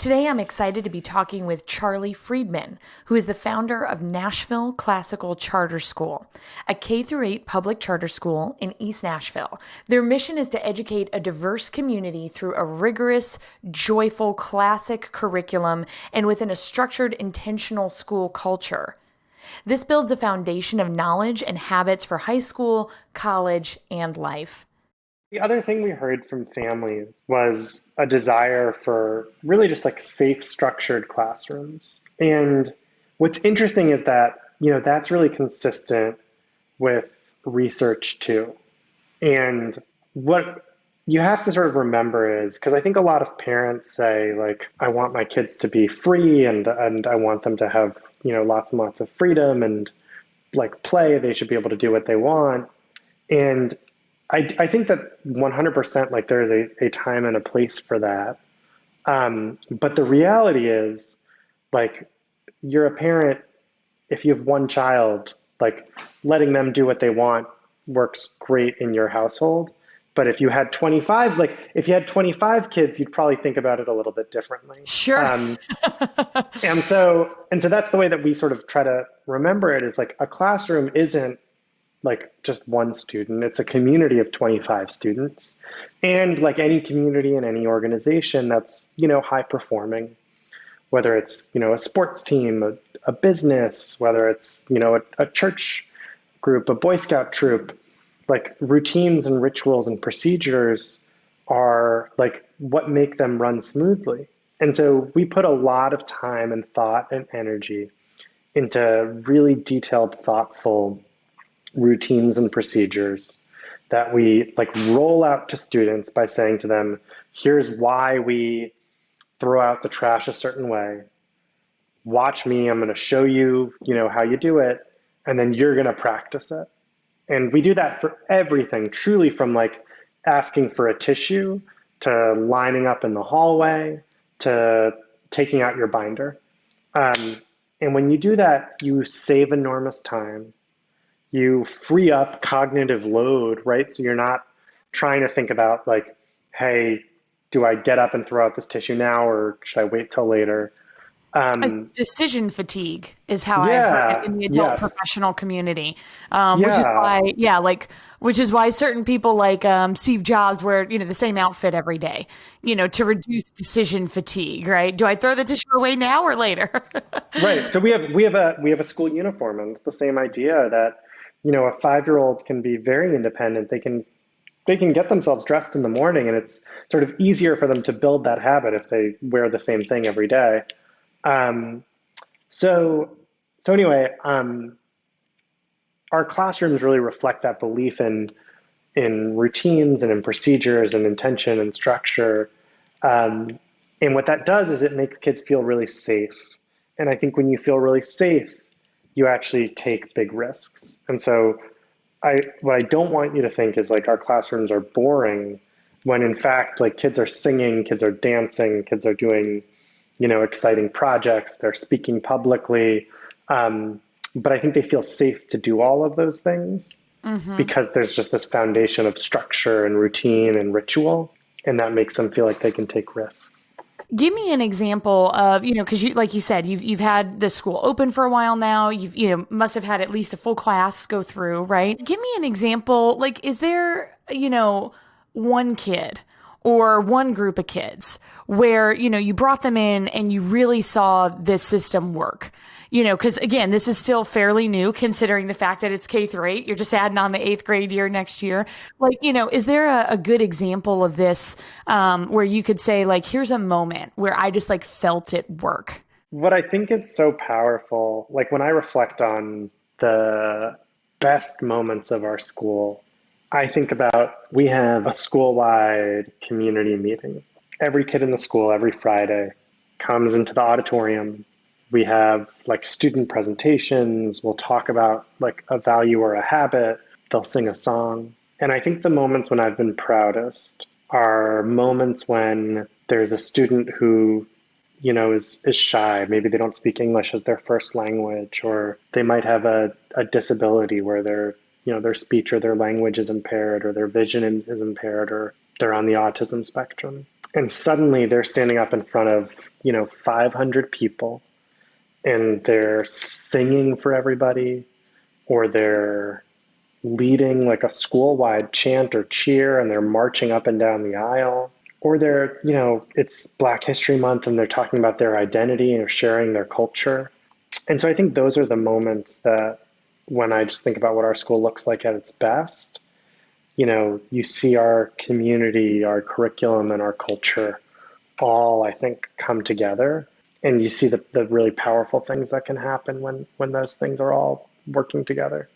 Today, I'm excited to be talking with Charlie Friedman, who is the founder of Nashville Classical Charter School, a K-8 public charter school in East Nashville. Their mission is to educate a diverse community through a rigorous, joyful, classic curriculum and within a structured, intentional school culture. This builds a foundation of knowledge and habits for high school, college, and life. The other thing we heard from families was a desire for really just like safe, structured classrooms. And what's interesting is that, that's really consistent with research too. And what you have to sort of remember is, because I think a lot of parents say, like, I want my kids to be free and I want them to have, lots and lots of freedom and like play, they should be able to do what they want. And I think that 100%, like there is a time and a place for that. But the reality is, like, you're a parent, if you have one child, like letting them do what they want works great in your household. But if you had 25 kids, you'd probably think about it a little bit differently. Sure. And so that's the way that we sort of try to remember it, is like a classroom isn't like just one student. It's a community of 25 students. And like any community and any organization that's, high performing, whether it's, a sports team, a business, whether it's, a church group, a Boy Scout troop, like routines and rituals and procedures are like what make them run smoothly. And so we put a lot of time and thought and energy into really detailed, thoughtful routines and procedures that we like roll out to students by saying to them, here's why we throw out the trash a certain way. Watch me, I'm going to show you, how you do it, and then you're going to practice it. And we do that for everything, truly, from like asking for a tissue to lining up in the hallway to taking out your binder. And when you do that, you save enormous time. You free up cognitive load, right? So you're not trying to think about like, hey, do I get up and throw out this tissue now or should I wait till later? Decision fatigue is how I've heard it in the adult professional community, which is why certain people like Steve Jobs wear, the same outfit every day, to reduce decision fatigue, right? Do I throw the tissue away now or later? Right. So we have a school uniform, and it's the same idea that, a 5-year-old can be very independent. They can get themselves dressed in the morning, and it's sort of easier for them to build that habit if they wear the same thing every day. So anyway, our classrooms really reflect that belief in routines and in procedures and intention and structure. And what that does is it makes kids feel really safe. And I think when you feel really safe, you actually take big risks. And so what I don't want you to think is like our classrooms are boring, when in fact, like kids are singing, kids are dancing, kids are doing, exciting projects, they're speaking publicly. But I think they feel safe to do all of those things because there's just this foundation of structure and routine and ritual, and that makes them feel like they can take risks. Give me an example of, because like you said, you've had the school open for a while now. You've, must have had at least a full class go through, right? Give me an example. Like, is there, one kid or one group of kids where, you brought them in and you really saw this system work? Because again, this is still fairly new considering the fact that it's K-8. You're just adding on the 8th grade year next year. Like, is there a good example of this where you could say, like, here's a moment where I just like felt it work? What I think is so powerful, like when I reflect on the best moments of our school, I think about, we have a school-wide community meeting. Every kid in the school every Friday comes into the auditorium. We have like student presentations. We'll talk about like a value or a habit. They'll sing a song. And I think the moments when I've been proudest are moments when there's a student who, is shy. Maybe they don't speak English as their first language, or they might have a disability where their speech or their language is impaired, or their vision is impaired, or they're on the autism spectrum. And suddenly they're standing up in front of, 500 people and they're singing for everybody, or they're leading like a school-wide chant or cheer and they're marching up and down the aisle, or they're, it's Black History Month and they're talking about their identity and sharing their culture. And so I think those are the moments that, when I just think about what our school looks like at its best, you see our community, our curriculum, and our culture all, I think, come together. And you see the really powerful things that can happen when those things are all working together.